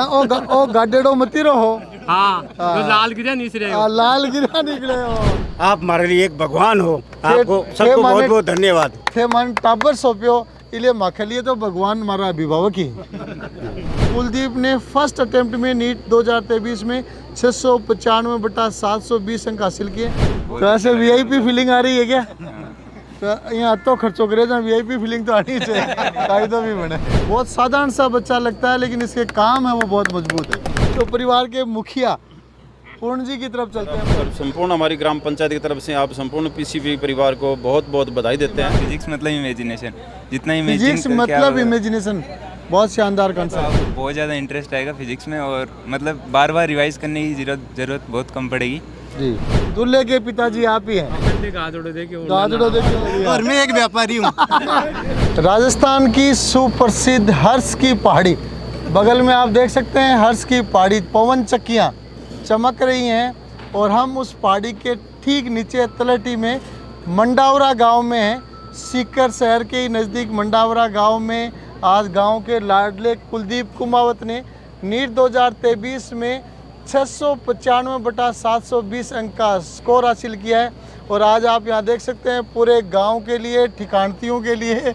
ओ गाडेड़ो मती रहो। हाँ, जो लाल गिरा निकले हो। लाल गिरा निकले हो। आप हमारे लिए एक भगवान हो। आपको सबको बहुत बहुत धन्यवाद। थे मन टाबर सौंप्यो इले माखे लिए तो भगवान मारा अभिभावक ही। कुलदीप ने फर्स्ट अटेम्प्ट में नीट 2023 में 695/720 अंक हासिल किए। तो ऐसे वीआईपी फीलिंग आ रही है क्या? तो यहाँ तो खर्चों करे जहाँ वीआईपी फीलिंग तो आनी चाहिए, कायदो भी बने। बहुत साधारण सा बच्चा लगता है लेकिन इसके काम है वो बहुत मजबूत है। तो परिवार के मुखिया पूर्ण जी की तरफ चलते हैं। संपूर्ण हमारी ग्राम पंचायत की तरफ से आप संपूर्ण पीसीबी परिवार को बहुत बहुत बधाई देते हैं। फिजिक्स मतलब इमेजिनेशन, जितना फिजिक्स मतलब इमेजिनेशन, बहुत शानदार कॉन्सेप्ट। बहुत ज़्यादा इंटरेस्ट आएगा फिजिक्स में और मतलब बार बार रिवाइज करने की जरूरत बहुत कम पड़ेगी जी। दूल्हे के पिताजी आप ही हैं। और मैं एक व्यापारी हूँ। राजस्थान की सुप्रसिद्ध हर्ष की पहाड़ी, बगल में आप देख सकते हैं हर्ष की पहाड़ी, पवन चक्कियाँ चमक रही हैं और हम उस पहाड़ी के ठीक नीचे तलहटी में मंडावरा गांव में हैं। सीकर शहर के ही नज़दीक मंडावरा गांव में आज गांव के लाडले कुलदीप कुमावत ने नीट 2023 में 695/720 अंक का स्कोर हासिल किया है। और आज आप यहाँ देख सकते हैं पूरे गांव के लिए, ठिकानतियों के लिए,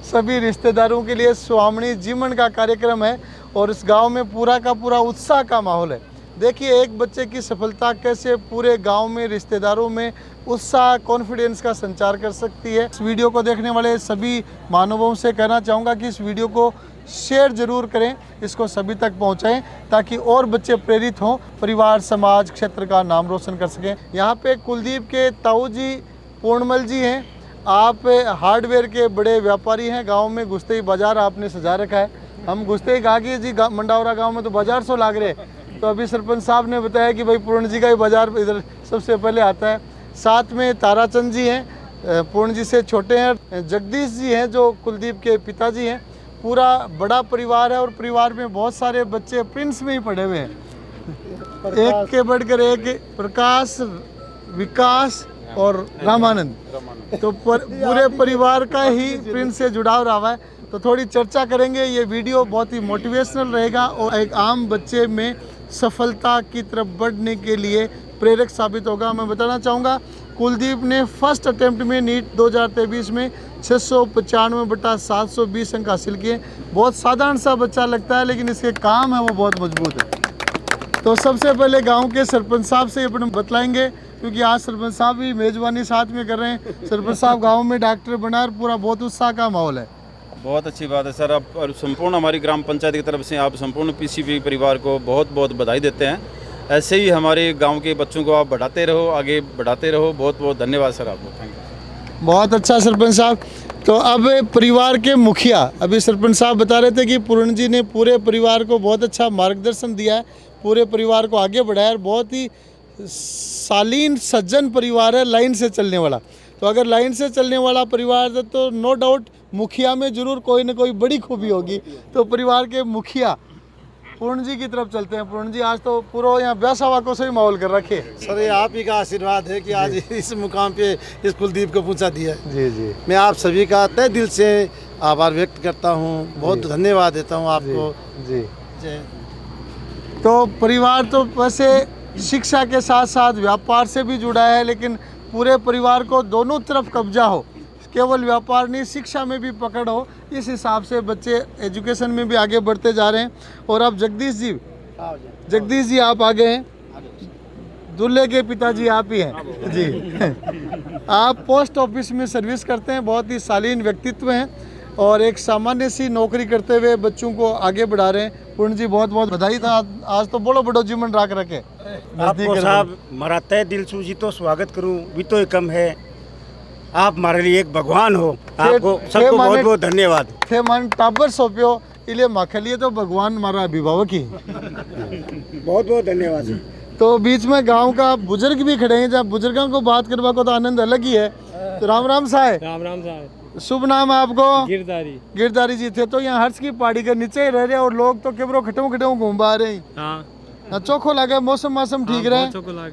सभी रिश्तेदारों के लिए स्वामणी जीवन का कार्यक्रम है और इस गांव में पूरा का पूरा उत्साह का माहौल है। देखिए एक बच्चे की सफलता कैसे पूरे गांव में, रिश्तेदारों में उत्साह, कॉन्फिडेंस का संचार कर सकती है। इस वीडियो को देखने वाले सभी मानवों से कहना चाहूँगा कि इस वीडियो को शेयर जरूर करें, इसको सभी तक पहुंचाएं ताकि और बच्चे प्रेरित हों, परिवार, समाज, क्षेत्र का नाम रोशन कर सकें। यहाँ पे कुलदीप के ताऊ जी पूर्णमल जी हैं। आप हार्डवेयर के बड़े व्यापारी हैं। गांव में घुसते ही बाजार आपने सजा रखा है। हम घुसते ही कहा कि जी मंडावरा गांव में तो बाजार सो लाग रहे। तो अभी सरपंच साहब ने बताया कि भाई पूर्ण जी का ही बाजार इधर सबसे पहले आता है। साथ में ताराचंद जी हैं, पूर्ण जी से छोटे हैं। जगदीश जी हैं जो कुलदीप के पिताजी हैं। पूरा बड़ा परिवार है और परिवार में बहुत सारे बच्चे प्रिंस में ही पढ़े हुए हैं, एक के बढ़कर एक, प्रकाश, विकास और रामानंद। तो पूरे परिवार का ही प्रिंस से जुड़ाव रहा है। तो थोड़ी चर्चा करेंगे। ये वीडियो बहुत ही मोटिवेशनल रहेगा और एक आम बच्चे में सफलता की तरफ बढ़ने के लिए प्रेरक साबित होगा। मैं बताना चाहूँगा कुलदीप ने फर्स्ट अटेम्प्ट में नीट 2023 में 695/720 अंक हासिल किए। बहुत साधारण सा बच्चा लगता है लेकिन इसके काम है वो बहुत मजबूत है। तो सबसे पहले गांव के सरपंच साहब से अपन बतलाएंगे क्योंकि आज सरपंच साहब भी मेज़बानी साथ में कर रहे हैं। सरपंच साहब गाँव में डॉक्टर बना और पूरा बहुत उत्साह का माहौल है। बहुत अच्छी बात है सर। आप और संपूर्ण हमारी ग्राम पंचायत की तरफ से आप संपूर्ण पीसीबी परिवार को बहुत बहुत बधाई देते हैं। ऐसे ही हमारे गांव के बच्चों को आप बढ़ाते रहो, आगे बढ़ाते रहो। बहुत बहुत धन्यवाद सर आपको। Thank you. बहुत अच्छा सरपंच साहब। तो अब परिवार के मुखिया, अभी सरपंच साहब बता रहे थे कि पूर्ण जी ने पूरे परिवार को बहुत अच्छा मार्गदर्शन दिया है, पूरे परिवार को आगे बढ़ाया। बहुत ही शालीन सज्जन परिवार है, लाइन से चलने वाला। तो अगर लाइन से चलने वाला परिवार है तो नो डाउट मुखिया में जरूर कोई ना कोई बड़ी खूबी होगी। तो परिवार के मुखिया पूर्ण जी की तरफ चलते हैं। पूर्ण जी आज तो पूरा यहाँ ब्याह सभा को सही माहौल कर रखे। सर ये आप ही का आशीर्वाद है कि आज इस मुकाम पे इस कुलदीप को पहुंचा दिया है। जी जी, मैं आप सभी का तहे दिल से आभार व्यक्त करता हूँ, बहुत धन्यवाद देता हूँ आपको। जी, तो परिवार तो वैसे शिक्षा के साथ साथ व्यापार से भी जुड़ा है लेकिन पूरे परिवार को दोनों तरफ कब्जा हो, केवल व्यापार नहीं शिक्षा में भी पकड़ हो, इस हिसाब से बच्चे एजुकेशन में भी आगे बढ़ते जा रहे हैं। और अब जगदीश जी आप आगे हैं। दूल्हे के पिताजी आप ही हैं जी। आप पोस्ट ऑफिस में सर्विस करते हैं, बहुत ही शालीन व्यक्तित्व हैं और एक सामान्य सी नौकरी करते हुए बच्चों को आगे बढ़ा रहे हैं। पूर्ण जी बहुत बहुत बधाई था। आज तो बड़ो बड़ो जीवन राख रखे आपको साहब हमारा तहे दिल से जी तो स्वागत करूँ भी तो कम है। आप हमारे लिए एक भगवान हो। आपको सबको बहुत बहुत धन्यवाद। थे मन टाबर सौंप्यो इले माखे लिए तो भगवान हमारा अभिभावक ही। बहुत बहुत धन्यवाद। तो बीच में गांव का बुजुर्ग भी खड़े हैं, जब बुजुर्गों को बात करवा को तो आनंद अलग ही है। तो राम राम साहब। राम राम साहब। शुभ नाम आपको? गिरधारी जी थे। तो यहाँ हर्ष की पहाड़ी के नीचे ही रह रहे और लोग तो केवरो खटों घूम आ रहे हैं। हाँ। चोखो लगे, मौसम ठीक रहे।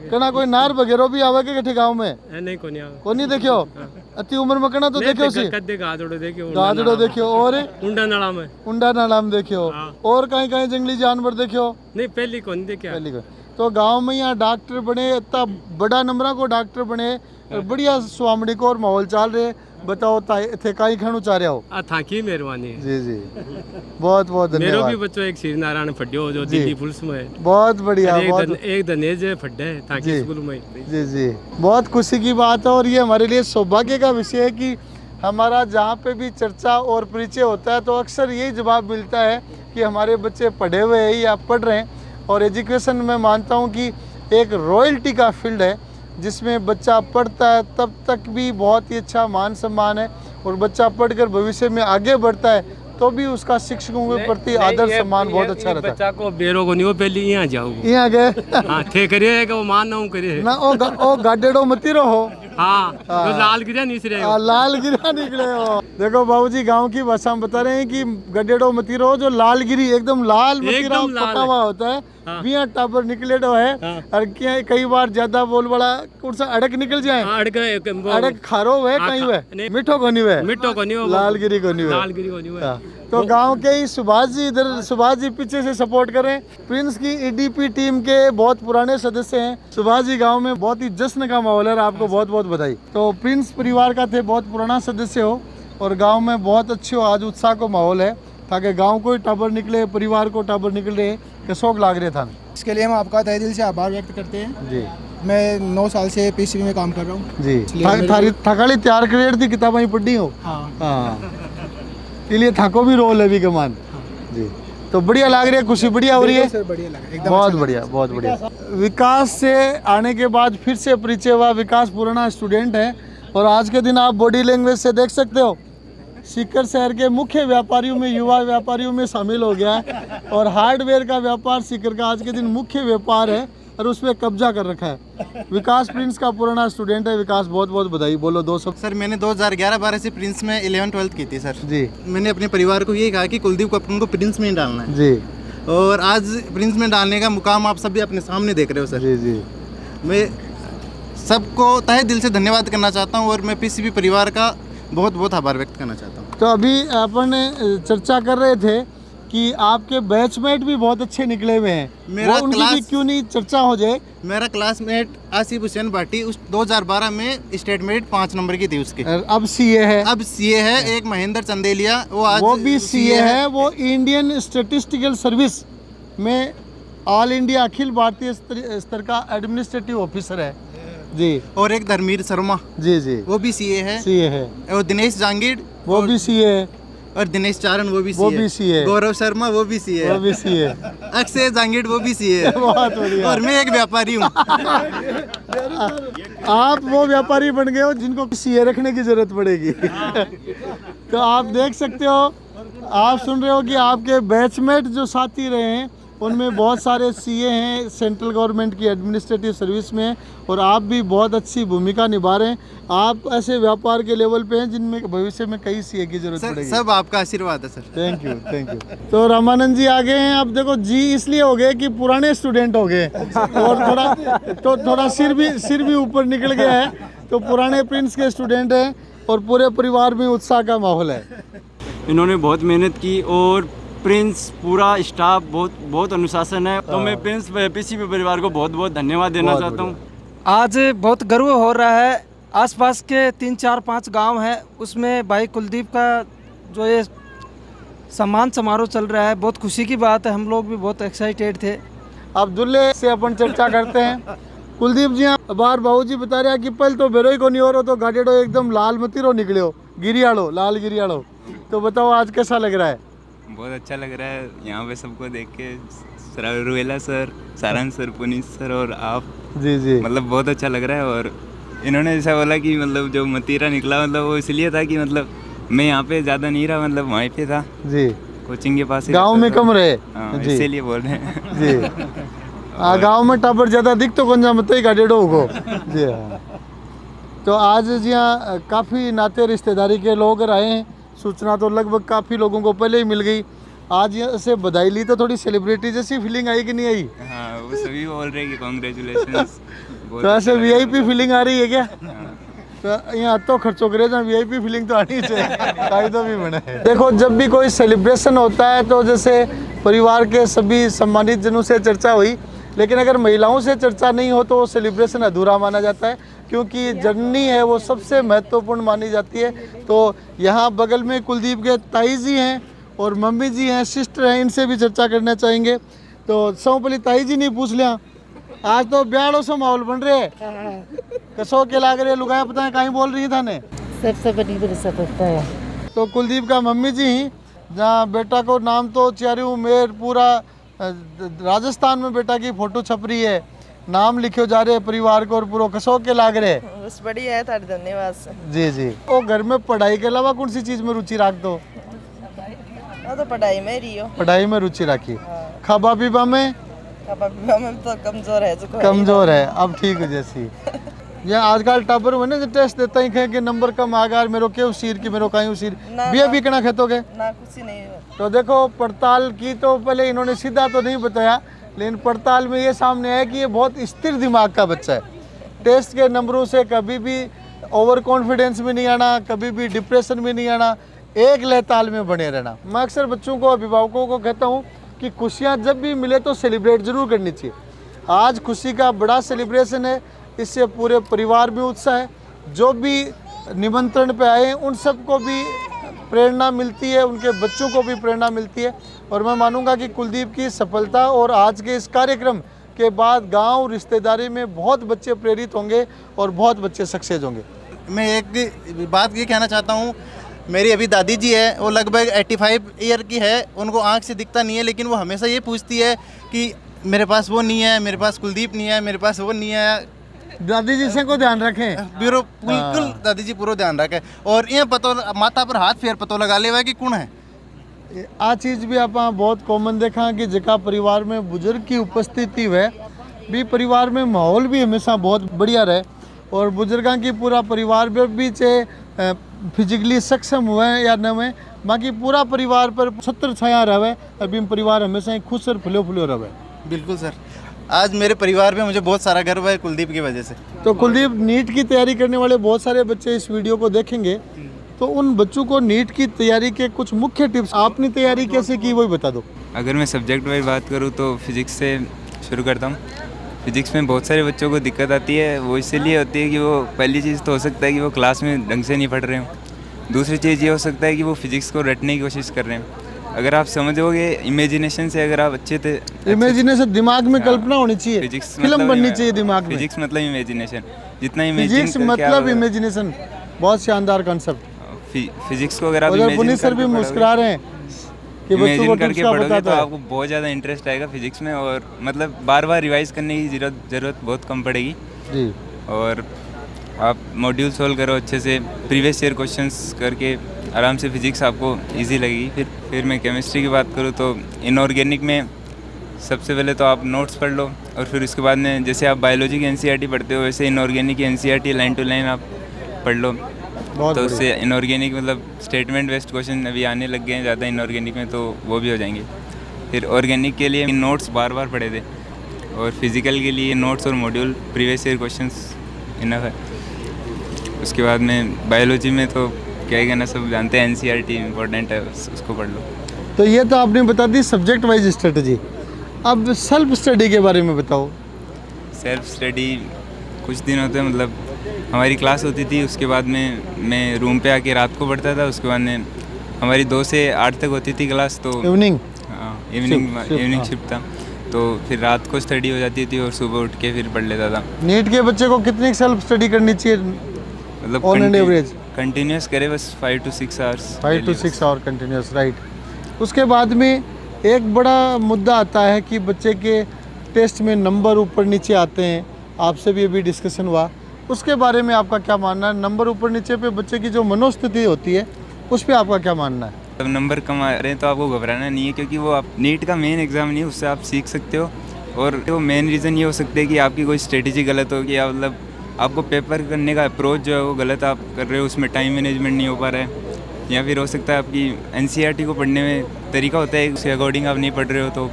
कना कोई नार वगैरह भी आवे के गाँव में? नहीं, कोनी देखियो। अति उम्र में कना तो देखो सी कद्दे गाजड़ो देखियो गाजड़ो देखियो और उंडा नाला में देखियो हाँ। और कहीं कहीं जंगली जानवर देखियो नहीं पहली कौन देखा पहली को तो गांव में यहाँ डॉक्टर बने इतना बड़ा नंबर को डॉक्टर बने और बढ़िया स्वामी को और माहौल चल रहे बताओ थे कहीं खाणु चाह रहे हो आ थाकी मेहरबानी है जी जी बहुत बहुत मेरो धन्यवाद भी बच्चों एक श्री नारायण फड्यो जो दिल्ली पुलिस में है बहुत बढ़िया एक धनेज फड्डे है थाकी स्कूल में जी जी बहुत खुशी की बात है और ये हमारे लिए सौभाग्य का विषय है कि हमारा जहाँ पे भी चर्चा और परिचय होता है तो अक्सर यही जवाब मिलता है कि हमारे बच्चे पढ़े हुए हैं या पढ़ रहे हैं और एजुकेशन में मानता हूँ कि एक रॉयल्टी का फील्ड है जिसमें बच्चा पढ़ता है तब तक भी बहुत ही अच्छा मान सम्मान है और बच्चा पढ़कर भविष्य में आगे बढ़ता है तो भी उसका शिक्षकों के प्रति आदर सम्मान बहुत अच्छा रहता है। बच्चा को बेरो को नहीं वो पहले यहाँ जाओ यहाँ गए हाँ थे करिए वो मान ना करिए ना ओ गाडेड़ो मती रहो हाँ तो लाल गिरा निसरे लाल गिरा निकले हो देखो बाबूजी गांव की भाषा में बता रहे हैं कि गड्ढेड़ो मती रहो जो लाल गिरी एकदम लाल मतीरा पका हुआ होता है हाँ। बिया टापर निकले तो है हाँ। और क्या कई बार ज्यादा बोल बड़ा कुछ अड़क निकल जाए अड़क खारो है कहीं हुए मिठो को नहीं हुए मिठो को नहीं लाल गिरी को नहीं हुए लाल गिरी को नहीं हुए तो गांव के ही सुभाष जी इधर सुभाष जी पीछे से सपोर्ट करें प्रिंस की ईडीपी टीम के बहुत पुराने सदस्य हैं सुभाष जी गांव में बहुत ही जश्न का माहौल है आपको बहुत बहुत बधाई तो प्रिंस परिवार का थे बहुत पुराना सदस्य हो और गांव में बहुत अच्छे हो आज उत्साह को माहौल है ताकि गांव को टाबर निकले परिवार को टाबर निकले के शौक लाग रहे था इसके लिए हम आपका तहे दिल से आभार व्यक्त करते हैं जी मैं 9 साल से पीसीबी में काम कर रहा हूँ जी थारी थकाली तैयार कर थी किताबें पढ़ी हो हाँ इसलिए थाको भी रोल है भी कमान जी तो बढ़िया लग रही है खुशी बढ़िया हो रही है सर बढ़िया लगा एकदम बहुत बढ़िया बहुत बढ़िया विकास से आने के बाद फिर से परिचय हुआ विकास पुराना स्टूडेंट है और आज के दिन आप बॉडी लैंग्वेज से देख सकते हो सीकर शहर के मुख्य व्यापारियों में युवा व्यापारियों में शामिल हो गया है और हार्डवेयर का व्यापार सीकर का आज के दिन मुख्य व्यापार है और उस पर कब्जा कर रखा है विकास प्रिंस का पुराना स्टूडेंट है विकास बहुत बहुत बधाई बोलो 200 सर मैंने 2011-12 से प्रिंस में 11-12 की थी सर जी मैंने अपने परिवार को यही कहा कि कुलदीप को अपन को प्रिंस में ही डालना है जी और आज प्रिंस में डालने का मुकाम आप सभी अपने सामने देख रहे हो सर जी जी मैं सबको तहे दिल से धन्यवाद करना चाहता हूँ और मैं पीसीबी परिवार का बहुत बहुत आभार व्यक्त करना चाहता हूँ तो अभी अपन चर्चा कर रहे थे कि आपके बैचमेट भी बहुत अच्छे निकले हुए हैं मेरा उनकी भी क्यों नहीं चर्चा हो जाए मेरा क्लासमेट आसिफ हुसैन भाटी उस 2012 में स्टेट मेरिट 5 नंबर की थी उसके अब सीए है अब सीए है एक महेंद्र चंदेलिया वो भी सीए है वो इंडियन स्टैटिस्टिकल सर्विस में ऑल इंडिया अखिल भारतीय स्तर का एडमिनिस्ट्रेटिव ऑफिसर है जी और एक धर्मीर शर्मा जी जी वो भी सीए है और दिनेश जांगीर वो भी सीए है और दिनेश चारण वो भी सीए गौरव शर्मा वो भी सीए अक्षय जांगीर वो भी सीए बहुत बढ़िया और मैं एक व्यापारी हूँ आप वो व्यापारी बन गए हो जिनको सीए रखने की जरूरत पड़ेगी तो आप देख सकते हो आप सुन रहे हो कि आपके बैचमेट जो साथी रहे हैं उनमें बहुत सारे सीए हैं सेंट्रल गवर्नमेंट की एडमिनिस्ट्रेटिव सर्विस में और आप भी बहुत अच्छी भूमिका निभा रहे हैं आप ऐसे व्यापार के लेवल पे हैं जिनमें भविष्य में कई सीए की जरूरत पड़ेगी सब आपका आशीर्वाद है सर थैंक यू तो रामानंद जी आ गए हैं अब देखो जी इसलिए हो गए कि पुराने स्टूडेंट हो गए और थोड़ा सिर भी ऊपर निकल गया है तो पुराने प्रिंस के स्टूडेंट हैं और पूरे परिवार में उत्साह का माहौल है इन्होंने बहुत मेहनत की और प्रिंस पूरा स्टाफ बहुत अनुशासन है तो मैं प्रिंस पीसीबी परिवार को बहुत बहुत धन्यवाद देना चाहता हूँ आज बहुत गर्व हो रहा है आसपास के 3-4-5 गांव हैं उसमें भाई कुलदीप का जो ये सम्मान समारोह चल रहा है बहुत खुशी की बात है हम लोग भी बहुत एक्साइटेड थे अब दूल्हे से अपन चर्चा करते हैं कुलदीप जी बार बाबू जी बता रहे कि पहले तो बेरोई को नहीं हो रहा तो गाडेड़ो एकदम लाल मतीरो निकले हो गिरियाड़ो लाल गिरियाड़ो तो बताओ आज कैसा लग रहा है बहुत अच्छा लग रहा है यहाँ पे सबको देख के रुएला सर सारांश सर पुनीत सर और आप जी जी मतलब बहुत अच्छा लग रहा है और इन्होंने ऐसा बोला कि मतलब जो मतीरा निकला मतलब वो इसलिए था कि मतलब मैं यहाँ पे ज़्यादा नहीं रहा मतलब वहीं पे था जी कोचिंग के पास गांव में कम रहे इसीलिए बोल रहे हैं जी गांव में टापर ज़्यादा दिख तो कौन जा मत ही गाडेड़ो को जी हाँ तो आज जी हाँ काफ़ी नाते रिश्तेदारी के लोग आए हैं सूचना तो लगभग काफ़ी लोगों को पहले ही मिल गई आज यहाँ से बधाई ली तो थोड़ी सेलिब्रिटी जैसी फीलिंग आई कि नहीं आई हाँ वो सभी बोल रहे हैं कि कॉन्ग्रेचुलेशंस तो ऐसे वीआईपी फीलिंग आ रही है क्या तो यहाँ तो खर्चो करे जहाँ वीआईपी फीलिंग तो आनी चाहिए काई तो भी बने। देखो जब भी कोई सेलिब्रेशन होता है तो जैसे परिवार के सभी सम्मानित जनों से चर्चा हुई, लेकिन अगर महिलाओं से चर्चा नहीं हो तो वो सेलिब्रेशन अधूरा माना जाता है, क्योंकि जननी है वो सबसे महत्वपूर्ण मानी जाती है। तो यहाँ बगल में कुलदीप के ताई जी हैं और मम्मी जी हैं, सिस्टर हैं, इनसे भी चर्चा करना चाहेंगे। तो सबसे ताई जी ने पूछ लिया, आज तो ब्याह से माहौल बन रहे है, कसो के लाग रहे लुगाया पता है कहीं बोल रही था ने सबसे बड़ी बरसात होता है। तो कुलदीप का मम्मी जी ही, जहाँ बेटा को नाम तो चारू मेर पूरा राजस्थान में बेटा की फोटो छप रही है, नाम लिखे जा रहे परिवार को और पूरा कसो के लाग रहे। बस बढ़िया है, तारी धन्यवाद। जी जी। वो घर में पढ़ाई के अलावा कौन सी चीज में रुचि रख दो? तो पढ़ाई में रही हो। पढ़ाई में रुचि रखी। खाबा पीबा में तो कमजोर है, कमजोर है, अब ठीक है जैसी। ये आजकल टाबर में ना टेस्ट देता ही कि नंबर कम आ गया, मेरे के उसीर की मेरे कहीं उसीर भी भी कना खेतोगे ना कुछ नहीं। तो देखो पड़ताल की तो पहले इन्होंने सीधा तो नहीं बताया, लेकिन पड़ताल में ये सामने है कि ये बहुत स्थिर दिमाग का बच्चा है। टेस्ट के नंबरों से कभी भी ओवर कॉन्फिडेंस में नहीं आना, कभी भी डिप्रेशन में नहीं आना, एक लय ताल में बने रहना। मैं अक्सर बच्चों को, अभिभावकों को कहता हूँ कि खुशियाँ जब भी मिले तो सेलिब्रेट जरूर करनी चाहिए। आज खुशी का बड़ा सेलिब्रेशन है, इससे पूरे परिवार में उत्साह है। जो भी निमंत्रण पे आए उन सबको भी प्रेरणा मिलती है, उनके बच्चों को भी प्रेरणा मिलती है। और मैं मानूंगा कि कुलदीप की सफलता और आज के इस कार्यक्रम के बाद गांव रिश्तेदारी में बहुत बच्चे प्रेरित होंगे और बहुत बच्चे सक्सेस होंगे। मैं एक बात ये कहना चाहता हूँ, मेरी अभी दादी जी है, वो लगभग 85 ईयर की है, उनको आँख से दिखता नहीं है, लेकिन वो हमेशा ये पूछती है कि मेरे पास वो नहीं है, मेरे पास कुलदीप नहीं है, मेरे पास वो नहीं है। दादी जी से को ध्यान रखें, बिल्कुल दादी जी पूरा ध्यान रखें। और ये पतो माथा पर हाथ फेर पतो लगा ले कि कौन है। आ चीज़ भी आप बहुत कॉमन देखा कि जगह परिवार में बुजुर्ग की उपस्थिति है भी परिवार में माहौल भी हमेशा बहुत बढ़िया रहे, और बुजुर्गों की पूरा परिवार भी चाहे फिजिकली सक्षम हुए या न हुए, बाकी पूरा परिवार पर छत्र छाया रहे, अभी परिवार हमेशा ही खुश और फुलो फुलो रहे। बिल्कुल सर, आज मेरे परिवार में मुझे बहुत सारा गर्व है कुलदीप की वजह से। तो कुलदीप, नीट की तैयारी करने वाले बहुत सारे बच्चे इस वीडियो को देखेंगे, तो उन बच्चों को नीट की तैयारी के कुछ मुख्य टिप्स, आपने तैयारी कैसे की वही बता दो। अगर मैं सब्जेक्ट वाइज बात करूँ तो फिज़िक्स से शुरू करता हूँ। फिज़िक्स में बहुत सारे बच्चों को दिक्कत आती है, वो इसलिए होती है कि वो पहली चीज़ तो हो सकता है कि वो क्लास में ढंग से नहीं पढ़ रहे हों। दूसरी चीज़ ये हो सकता है कि वो फिज़िक्स को रटने की कोशिश कर रहे हैं। अगर आप समझोगे इमेजिनेशन से, अगर आप अच्छे थे, इमेजिनेशन दिमाग में कल्पना होनी चाहिए, फिजिक्स फिल्म बननी चाहिए दिमाग में। फिजिक्स मतलब इमेजिनेशन, जितना फिजिक्स मतलब इमेजिनेशन, बहुत शानदार कॉन्सेप्ट। फिजिक्स को अगर आप पुनीत सर भी मुस्कुरा रहे हैं कि इमेजिन करके पढ़ोगे तो आपको बहुत ज़्यादा इंटरेस्ट आएगा फिजिक्स में, और मतलब बार बार रिवाइज करने की ज़रूरत बहुत कम पड़ेगी जी। और आप मॉड्यूल सोल्व करो अच्छे से, प्रीवियस ईयर क्वेश्चंस करके आराम से फिजिक्स आपको इजी लगेगी। फिर मैं केमिस्ट्री की बात करूँ तो इनऑर्गेनिक में सबसे पहले तो आप नोट्स पढ़ लो, और फिर उसके बाद में जैसे आप बायोलॉजी की एनसीईआरटी पढ़ते हो वैसे इनऑर्गेनिक की एनसीईआरटी लाइन टू लाइन आप पढ़ लो। तो उससे इनऑर्गेनिक मतलब स्टेटमेंट बेस्ड क्वेश्चन अभी आने लग गए हैं ज़्यादा इनऑर्गेनिक में, तो वो भी हो जाएंगे। फिर ऑर्गेनिक के लिए नोट्स बार बार पढ़े थे, और फिज़िकल के लिए नोट्स और module previous year questions enough है। उसके बाद में बायोलॉजी में तो क्या ही कहना, सब जानते हैं एनसीईआरटी इम्पोर्टेंट है, उसको पढ़ लो। तो ये तो आपने बता दी सब्जेक्ट वाइज स्ट्रेटजी, अब सेल्फ स्टडी के बारे में बताओ। सेल्फ स्टडी कुछ दिन होते हैं, मतलब हमारी क्लास होती थी, उसके बाद में मैं रूम पे आके रात को पढ़ता था। उसके बाद में हमारी 2 से 8 तक होती थी क्लास, तो इवनिंग, हाँ इवनिंग शिफ्ट था, तो फिर रात को स्टडी हो जाती थी और सुबह उठ के फिर पढ़ लेता था। नीट के बच्चे को कितनी सेल्फ स्टडी करनी चाहिए मतलब ऑन एन एवरेज? कंटिन्यूस करे बस 5 to 6 hours. 5 to 6 hour continuous, right. उसके बाद में एक बड़ा मुद्दा आता है कि बच्चे के टेस्ट में नंबर ऊपर नीचे आते हैं, आपसे भी अभी डिस्कशन हुआ, उसके बारे में आपका क्या मानना है? नंबर ऊपर नीचे पे बच्चे की जो मनोस्थिति होती है उस पर आपका क्या मानना है? जब नंबर कम आ रहे हैं तो आपको घबराना नहीं है, क्योंकि वो आप नीट का मेन एग्ज़ाम नहीं है, उससे आप सीख सकते हो। और वो मेन रीज़न ये हो सकता है कि आपकी कोई स्ट्रेटेजी गलत हो, कि मतलब आपको पेपर करने का अप्रोच जो है वो गलत आप कर रहे हो, उसमें टाइम मैनेजमेंट नहीं हो पा रहा है, या फिर हो सकता है आपकी एनसीईआरटी को पढ़ने में तरीका होता है उसके अकॉर्डिंग आप नहीं पढ़ रहे हो, तो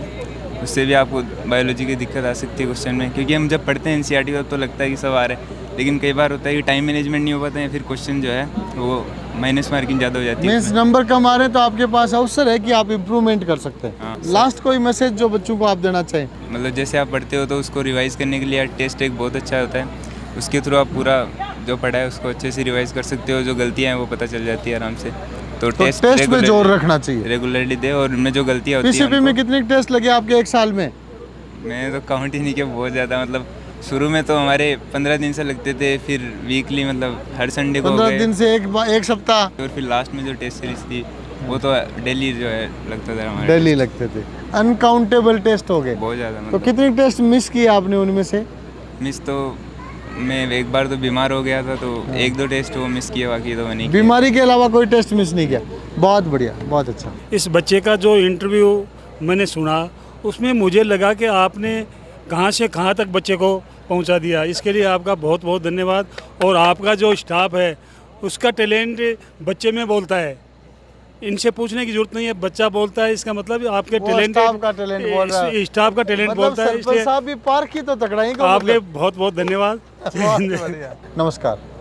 उससे भी आपको बायोलॉजी की दिक्कत आ सकती है क्वेश्चन में। क्योंकि हम जब पढ़ते हैं एनसीईआरटी को तो लगता है कि सब आ रहा है, लेकिन कई बार होता है कि टाइम मैनेजमेंट नहीं हो पाता है, फिर क्वेश्चन जो है वो माइनस मार्किंग ज़्यादा हो जाती है मीन्स उसमें। नंबर कम आ रहे हैं तो आपके पास अवसर है कि आप इम्प्रूवमेंट कर सकते हैं। हाँ। लास्ट कोई मैसेज जो बच्चों को आप देना चाहें? मतलब जैसे आप पढ़ते हो तो उसको रिवाइज़ करने के लिए टेस्ट एक बहुत अच्छा होता है, उसके थ्रू आप पूरा जो पढ़ा है उसको अच्छे से रिवाइज़ कर सकते हो, जो गलतियाँ हैं वो पता चल जाती है आराम से। तो टेस्ट पे जोर रखना चाहिए, रेगुलरली दे, और उनमें जो गलतियाँ होती हैं पीसीपी में कितने टेस्ट लगे आपके एक साल में? मैं तो काउंट ही नहीं किया, बहुत ज़्यादा। मतलब शुरू में तो हमारे 15 दिन से लगते थे, फिर वीकली मतलब हर संडे को 15 दिन से एक सप्ताह, और फिर लास्ट में जो टेस्ट सीरीज थी वो तो डेली जो है लगता था हमारे। डेली लगते थे, अनकाउंटेबल टेस्ट हो गए। बहुत ज़्यादा तो मतलब कितने टेस्ट मिस किए आपने उनमें से? मिस तो मैं एक बार तो बीमार हो गया था, तो एक दो टेस्ट वो मिस किए, बाकी तो मैं नहीं किया। बीमारी के अलावा कोई टेस्ट मिस नहीं किया। बहुत बढ़िया, बहुत अच्छा। इस बच्चे का जो इंटरव्यू मैंने सुना उसमें मुझे लगा कि आपने कहाँ से कहाँ तक बच्चे को पहुँचा दिया, इसके लिए आपका बहुत बहुत धन्यवाद। और आपका जो स्टाफ है उसका टैलेंट बच्चे में बोलता है, इनसे पूछने की जरूरत नहीं है, बच्चा बोलता है, इसका मतलब आपके टैलेंट स्टाफ का टैलेंट बोल रहा है, स्टाफ का टैलेंट बोलता है, सरपंच इसलिए साहब भी पार्क ही तो तकड़ा ही आपके बहुत बहुत धन्यवाद। बहुत बढ़िया। नमस्कार।